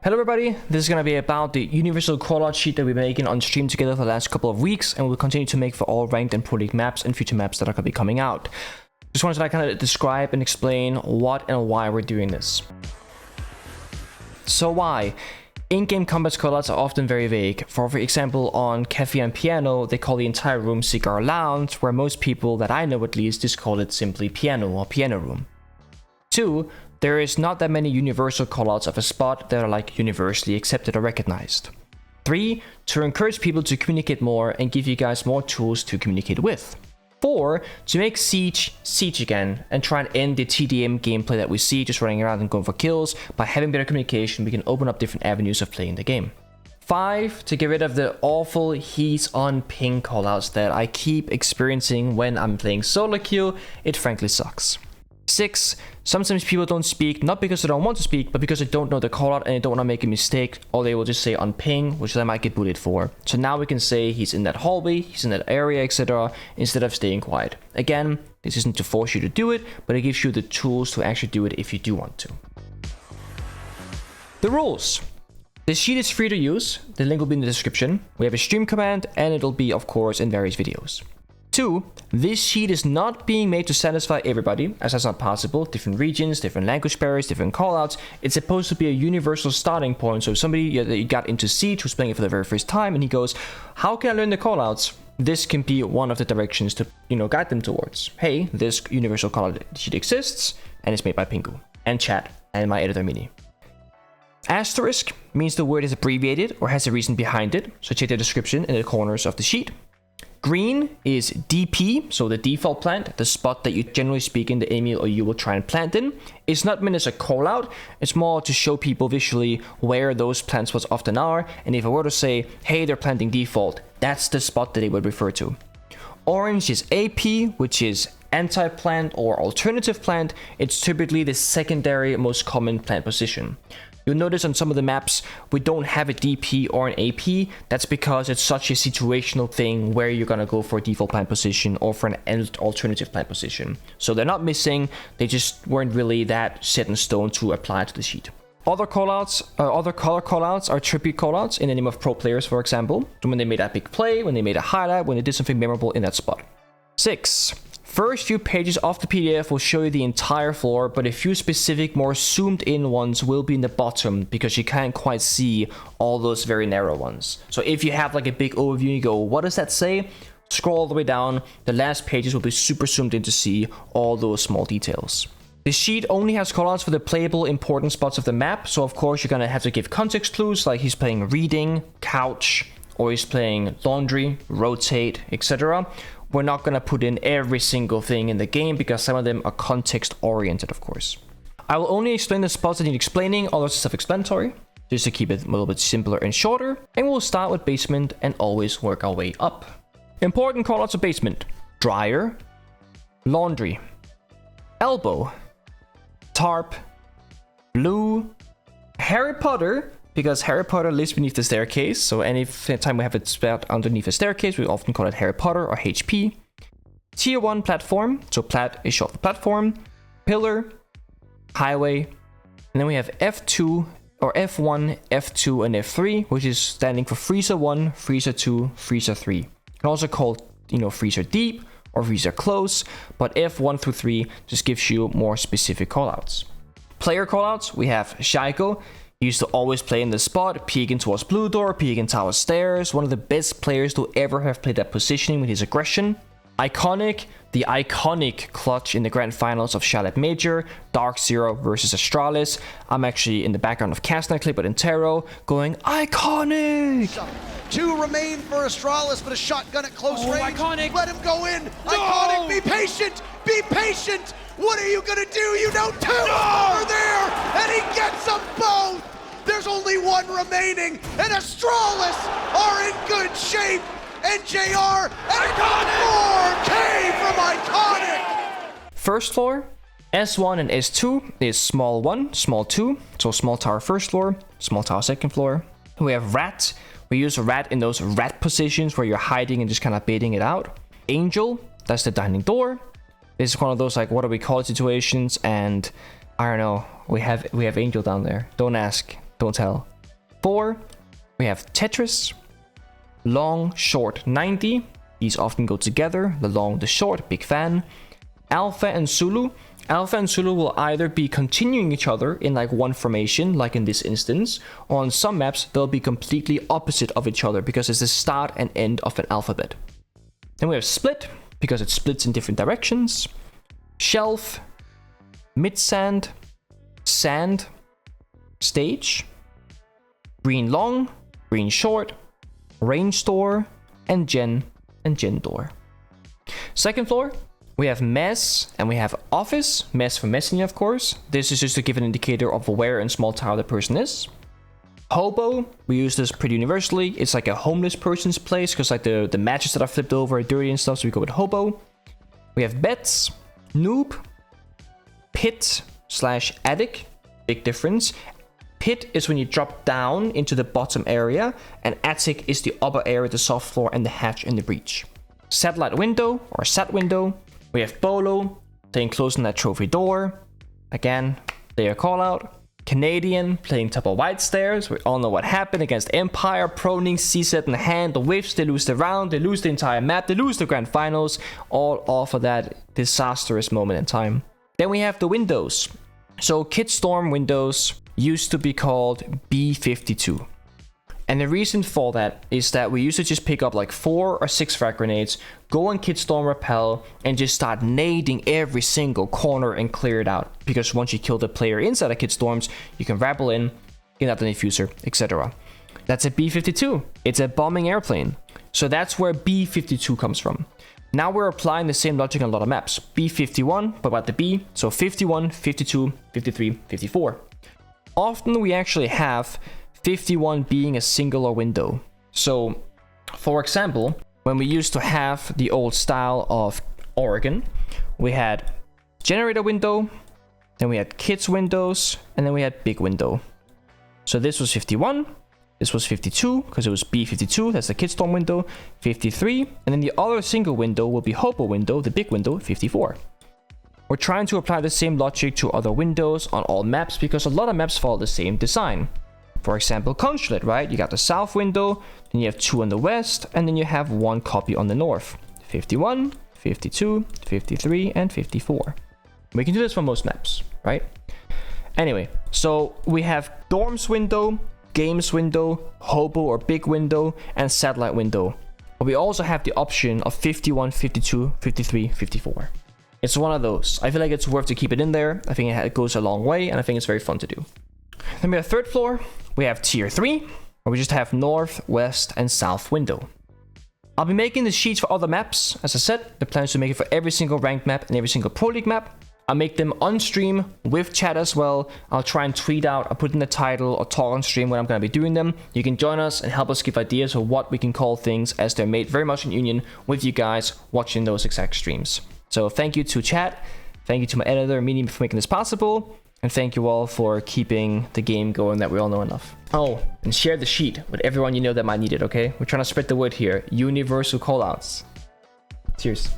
Hello everybody, this is going to be about the Universal Callout Sheet that we've been making on stream together for the last couple of weeks, and we'll continue to make for all ranked and pro league maps and future maps that are going to be coming out. Just wanted to kind of describe and explain what and why we're doing this. So why? In-game combat callouts are often very vague. For example, on Cafe and Piano, they call the entire room Cigar Lounge, where most people that I know at least just call it simply Piano or Piano Room. 2. There is not that many universal callouts of a spot that are like universally accepted or recognized. 3. To encourage people to communicate more and give you guys more tools to communicate with. 4. To make Siege Siege again and try and end the TDM gameplay that we see just running around and going for kills. By having better communication, we can open up different avenues of playing the game. 5. To get rid of the awful heat on ping callouts that I keep experiencing when I'm playing solo queue. It frankly sucks. 6. Sometimes people don't speak, not because they don't want to speak, but because they don't know the callout and they don't want to make a mistake, or they will just say on ping, which they might get bullied for. So now we can say he's in that hallway, he's in that area, etc., instead of staying quiet. Again, this isn't to force you to do it, but it gives you the tools to actually do it if you do want to. The rules. The sheet is free to use, the link will be in the description. We have a stream command, and it'll be, of course, in various videos. 2. This sheet is not being made to satisfy everybody, as that's not possible. Different regions, different language barriers, different callouts. It's supposed to be a universal starting point. So if somebody that you got into Siege who's playing it for the very first time and he goes, how can I learn the callouts? This can be one of the directions to, guide them towards. Hey, this universal callout sheet exists and it's made by Pengu and chat and my editor Mini. Asterisk means the word is abbreviated or has a reason behind it. So check the description in the corners of the sheet. Green is DP, so the default plant, the spot that you generally speaking the Emil or you will try and plant in. It's not meant as a call out, it's more to show people visually where those plant spots often are, and if I were to say, hey, they're planting default, that's the spot that they would refer to. Orange is AP, which is anti-plant or alternative plant. It's typically the secondary most common plant position. You'll notice on some of the maps, we don't have a DP or an AP. That's because it's such a situational thing where you're going to go for a default plant position or for an alternative plant position. So they're not missing, they just weren't really that set in stone to apply to the sheet. Other callouts, other color callouts are tribute callouts in the name of pro players, for example. When they made a big play, when they made a highlight, when they did something memorable in that spot. 6. First few pages of the PDF will show you the entire floor, but a few specific, more zoomed in ones will be in the bottom because you can't quite see all those very narrow ones. So if you have like a big overview and you go, what does that say? Scroll all the way down. The last pages will be super zoomed in to see all those small details. The sheet only has callouts for the playable important spots of the map. So of course you're going to have to give context clues like he's playing reading, couch, or he's playing laundry, rotate, etc. We're not going to put in every single thing in the game because some of them are context oriented, of course. I will only explain the spots that need explaining, others are self-explanatory, just to keep it a little bit simpler and shorter. And we'll start with basement and always work our way up. Important callouts of basement: dryer, laundry, elbow, tarp, blue, Harry Potter, because Harry Potter lives beneath the staircase, so any time we have it spelled underneath a staircase, we often call it Harry Potter or HP. Tier 1 platform, so plat is short for platform. Pillar, highway, and then we have F2 or F1, F2, and F3, which is standing for freezer 1, freezer 2, freezer 3. You can also call, freezer deep or freezer close, but F1 through 3 just gives you more specific callouts. Player callouts, we have Shaiko. He used to always play in the spot, peeking towards blue door, peeking tower stairs. One of the best players to ever have played that positioning with his aggression. Iconic, the iconic clutch in the grand finals of Charlotte Major, Dark Zero versus Astralis. I'm actually in the background of Castner Clip, but in Taro, going iconic! 2 remain for Astralis, but a shotgun at close range. Iconic. Let him go in. No! Iconic, be patient, be patient. What are you gonna do? You know 2 are there, and he gets them both. There's only 1 remaining, and Astralis are in good shape. And JR and 4K from Iconic. First floor, S1 and S2 is small 1, small 2. So small tower first floor, small tower second floor. We have rat. We use a rat in those rat positions where you're hiding and just kind of baiting it out. Angel, that's the dining door. This is one of those like what do we call it situations, and I don't know. We have Angel down there. Don't ask. Don't tell. 4, we have Tetris. Long, short, 90. These often go together. The long, the short, big fan. Alpha and Zulu. Alpha and Zulu will either be continuing each other in like one formation, like in this instance, or on some maps, they'll be completely opposite of each other because it's the start and end of an alphabet. Then we have Split, because it splits in different directions. Shelf, Mid-Sand, Sand, Stage, Green Long, Green Short, Range Store, and Gen Door. Second floor, we have Mess and we have Office. Mess for messing, of course. This is just to give an indicator of where in small town the person is. Hobo, we use this pretty universally. It's like a homeless person's place because like the matches that are flipped over are dirty and stuff, so we go with Hobo. We have Bets, Noob, Pit / Attic. Big difference. Pit is when you drop down into the bottom area, and attic is the upper area, the soft floor, and the hatch and the breach. Satellite window or sat window. We have Bolo, playing close on that trophy door. Again, player call out. Canadian, playing top of white stairs. We all know what happened against Empire. Proning, C-set in hand, the whiffs, they lose the round, they lose the entire map, they lose the grand finals, all off of that disastrous moment in time. Then we have the windows. So Kidstorm windows used to be called B52. And the reason for that is that we used to just pick up like 4 or 6 frag grenades, go on Kidstorm Rappel, and just start nading every single corner and clear it out. Because once you kill the player inside of Kidstorms, you can rappel in, get out the diffuser, etc. That's a B52. It's a bombing airplane. So that's where B52 comes from. Now we're applying the same logic on a lot of maps. B51, but about the B, so 51, 52, 53, 54. Often we actually have 51 being a singular window. So, for example, when we used to have the old style of Oregon, we had generator window, then we had kids windows, and then we had big window. So this was 51, this was 52, because it was B52, that's the Kidstorm window, 53, and then the other single window will be Hobo window, the big window, 54. We're trying to apply the same logic to other windows on all maps because a lot of maps follow the same design. For example, Consulate, right? You got the south window, then you have 2 on the west, and then you have 1 copy on the north. 51, 52, 53, and 54. We can do this for most maps, right? Anyway, so we have Dorms window, Games window, Hobo or big window, and Satellite window. But we also have the option of 51, 52, 53, 54. It's one of those. I feel like it's worth to keep it in there. I think it goes a long way, and I think it's very fun to do. Then we have third floor. We have tier 3, where we just have north, west, and south window. I'll be making the sheets for other maps. As I said, the plan is to make it for every single ranked map and every single Pro League map. I'll make them on stream with chat as well. I'll try and tweet out, I'll put in the title or talk on stream when I'm going to be doing them. You can join us and help us give ideas of what we can call things, as they're made very much in union with you guys watching those exact streams. So thank you to chat, thank you to my editor, Mini, for making this possible, and thank you all for keeping the game going that we all know enough. Oh, and share the sheet with everyone you know that might need it, okay? We're trying to spread the word here. Universal callouts. Cheers.